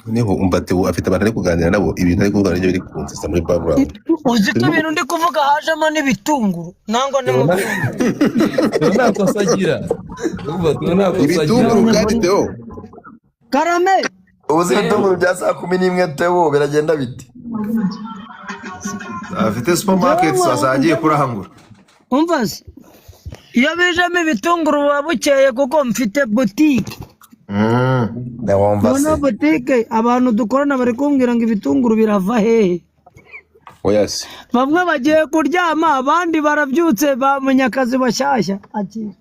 niho umbate afite abantu ari kuganira nabo ibintu ari kuvuga n'ibyo biri kunsesa muri background. Uzi ko ibintu ndi kuvuga hajemo n'ibitunguru nangwa ni Tunakosa agira. Ibitunguru kandi Theo. Karame. Ubuze ibitunguru bya saa 11 Theo biragenda biti. Afite supermarket azagiye kurahangura. Umva se iyo bijemo ibitunguru wabukeye kuko mfite boutique. Ndawumva se. None boutique abantu dukorana bari kumbwira ngo ibitunguru birava hehe. Oyasi. Bamwe bagiye kuryama abandi barabyutse ba munyakazi bashyashya. Ati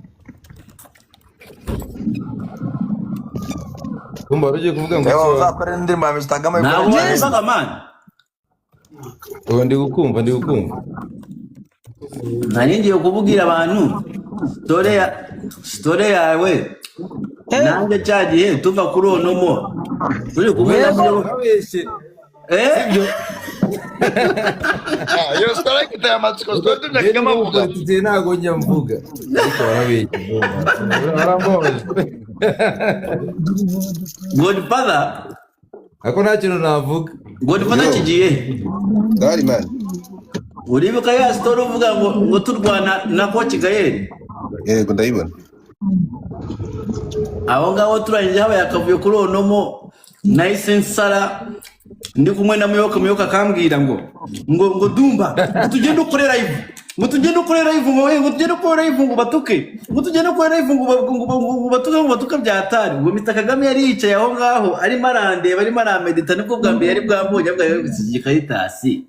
Kumba rugiye kuvuga ngo Theo uzakora indirimbo ya Mr. Kagame. Ntabwo man. ndi gukumva Ngiye kububwira abantu story yawe nanjye cyagiye tuva kuri onomo uri kubera abeshe sibyo Yo story kitaya amatsiko story tunyakama vuga. tuje nago nyamvuga ariko barabeshe baramboje Godfather ako nta kintu navuga Godfather kigiye Dari man. uribuka ya story uvuga ngo turwana na Coach Gael Yego ndayibona. aho ngaho turangije haba yakavuye kuri onomo nahise nsara ndi kumwe na muyoka akambwira ngo dumba tugende ukore live ngo tugende ukore live ngo batuke ngo tugende ukore live ngo batuke byatari ngo Mr. Kagame yari yicaye aho ngaho arimo arandeba arimo aramedita nibwo bwa mbere yari bwambonye bwa Karitasi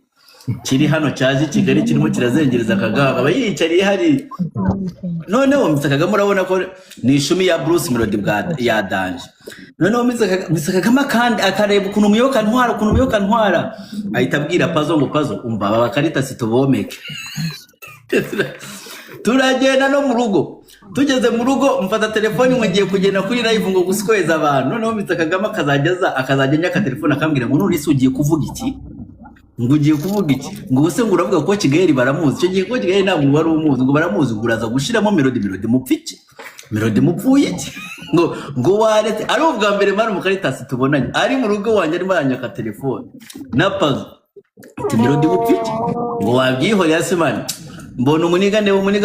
kiri hano cyaje Kigali kirimo kirazengereza Kagame aba yicariye hari noneho Mr. Kagame urabona ko ni ishumi ya Bruce Melody ya Danje noneho Mr. Kagame kandi akareba ukuntu muyoka ntwara ahita abwira Pazo ngo Pazo umva aba Karitasi tubomeke turagenda no mu rugo tugeze mu rugo mfata telefone ngiye kugenda kuri live ngo gusikweza abantu noneho Mr. Kagame akazajya nyaka telefone akambwira ngo none isi ugiye kuvuga iki ngo ugiye kuvuga iki ngo use ngo uravuga ko Kigali baramuzi cyo gihe ko Kigali ntabwo wari umuzi ngo baramuzi uraza gushiramo Melody mupfike Melody mupfuye iki ngo warete ari ubwa mbere mara mu Karitasi tubonanye ari mu rugo wanjye arimo aranyaka telefone na Pazo ati Melody mupfike ngo wabyihoreye asemani mbona umuniga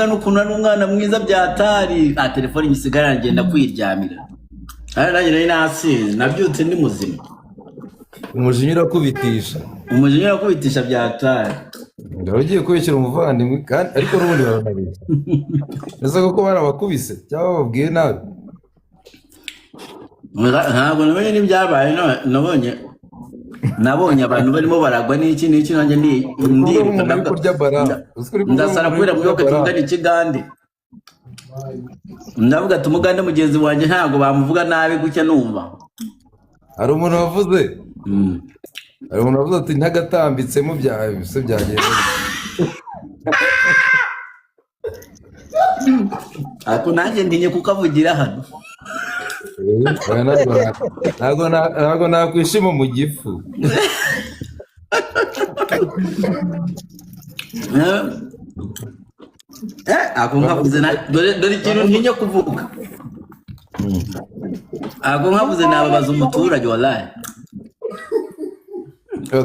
n'ukuntu ari umwana mwiza byatari telefone nyisigara ngenda kwiryamira nanjye nari nasize nabyutse ndi muzima umujinyira kubitisha byatari ndagiye kubikira umuvandimwe kandi ariko n'ubundi baranabizi neza ko barabakubise cyangwa babwiye nabi ntabwo namenye n'ibyabaye nabonye abantu barimo baragwa n'iki nanjye ndasara kubera muyoka tungana ikigande ndavuga ati umugande mugenzi wanjye ntabwo bamuvuga nabi gutya numva hari umuntu wavuze ati ntagatambitsemo byahise byagenda ariko nanjye ndinye kukavugira hano ntabwo nakwishima mu gifu ako nkavuze dore ikintu ntinye kuvuga ako nkavuze nababaza umuturage wallahi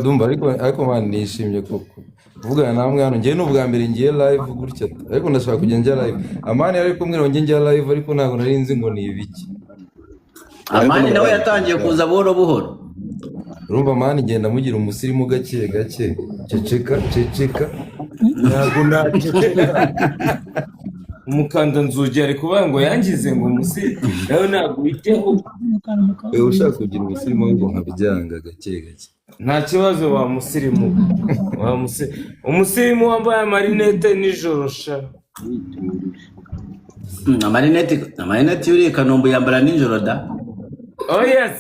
Dumba ariko man nishimye koko kuvugana namwe hano ngiye n'ubwa mbere ngiye live gutya ariko ndashaka kujya njya live Amani ariko mwira njya live ariko ntabwo nari nzi ngo ni ibiki Amani nawe yatangiye kuza buhoro urumva Amani genda mugira umusirimu gake ceceka ntabwo naceceka umukanda nzugi ari kuvuga ngo yangize ngo umusirimu nawe ntabwo witeho ushaka kugira umusirimu ngo nkabyanga gake nta kibazo wa musirimu umusirimu wambaye amarinete nijoro sha amarinete yuri Kanombe yambara nijoro da oh yes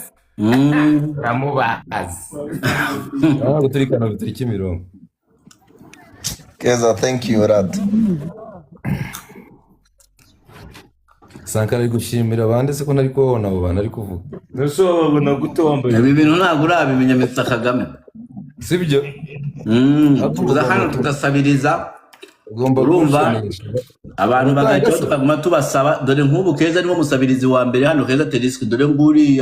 namubazi ntabwo turi Kanombe turi Kimironko Keza thank you Rad Sankara ari gushimira abandi se ko nari kubona abo bantu ari kuvuga nose babona gute wambaye ibi bintu ntabwo urabimenya Mr. Kagame sibyo tuza hano tugasabiriza ugomba urumva abantu bagahita tukaguma tubasaba dore nk'ubu Keza niwo musabirizi wa mbere hano Keza Teriski dore nguri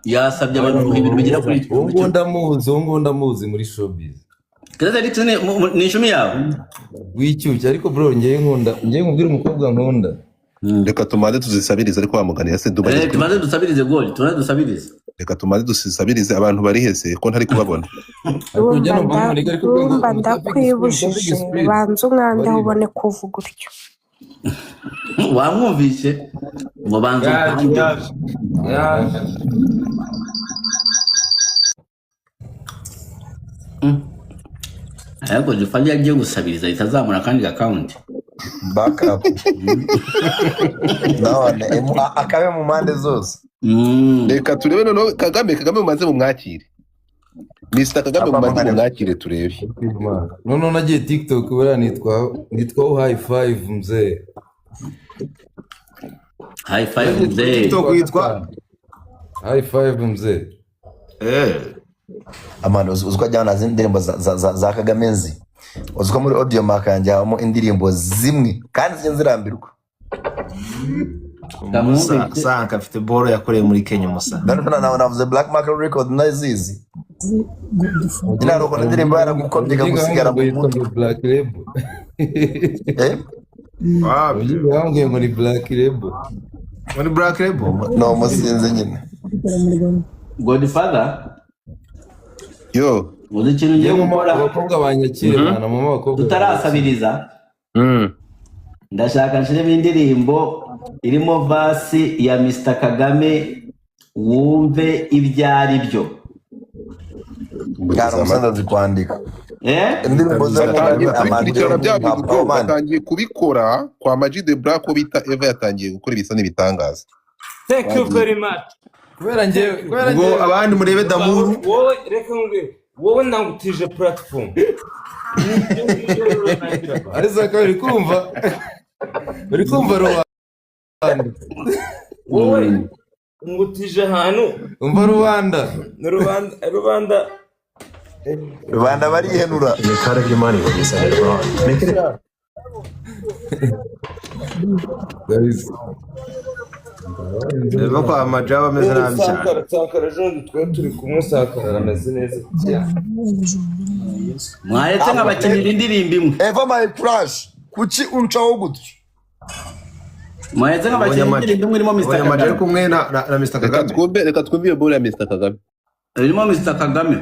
yasabye abantu ibintu bigira kuri uwo ndamuzi muri showbiz. Keza Teriski ni ishumi yawe wicyucye ariko bro ngiye nkubwira umukobwa nkunda. Reka tumaze tuzisabirize ariko wamuganiye se Dubai. Tumaze dusabirize gol tumaze dusabirize. Reka tumaze dusabirize abantu bari hese ko ntari kubabona. Urumva ndakwibujije banza umwanda ubone kuvuga utyo. Wamwumvise ngo banza ariko Jufanya yagiye gusabiriza itazamura kandi account backup none akabe mu mande zose. Reka turebe none Kagame mumanze mu mwakire. Mr Kagame mumanze mu mwakire turebe. None nagiye TikTok bura nitwa high five mzee. High five mzee. TikTok yitwa high five mzee. Amano uziko ajyana n'indirimbo za Kagame nzi. Uziko muri audio mark yanjye habamo indirimbo zimwe kandi zirambirwa. Sanka afite boro yakoreye muri Kenya Musa. Nawe navuze Black Market Record nazizi. Ina roko ndirimbo yaragukomye gamusigara mu Black Label. Wambwiye ngo ni Black Label. Muri Black Label? No musinze nyine. Godfather yo uzi kintu ngiye gukora abakobwa banyakire bana mama abakobwa tutarasabiriza ndashaka nshiremo indirimbo irimo vasi ya Mr Kagame wumve ibyari byo Gara musanda zikwandika indirimbo batangiye kubikora kwa Majid de Black bita Eva yatangiye gukora ibisa n'ibitangaza. Thank you very much. Kubera ngo abandi murebe Damuru wowe reka ngwe wowe ndangutije platform. Ariko uri kumva Rwanda wowe ngutije ahantu umva Rubanda barihenura. you cut of your money when you send it abroad. Make it up. Reba kwa majaba ameze nabi cyane. Sankara jondi twe turi kumwe Sankara ameze neza cyane. Mwahetse nk'abakinira indirimbo imwe. Eva my crush kuki uncaho gutyo. Mwahetse nk'abakinira indirimbo imwe irimo Mr Kagame. Kumwe na Mr Kagame. Reka twumve iyo bora ya Mr Kagame. Irimo Mr Kagame.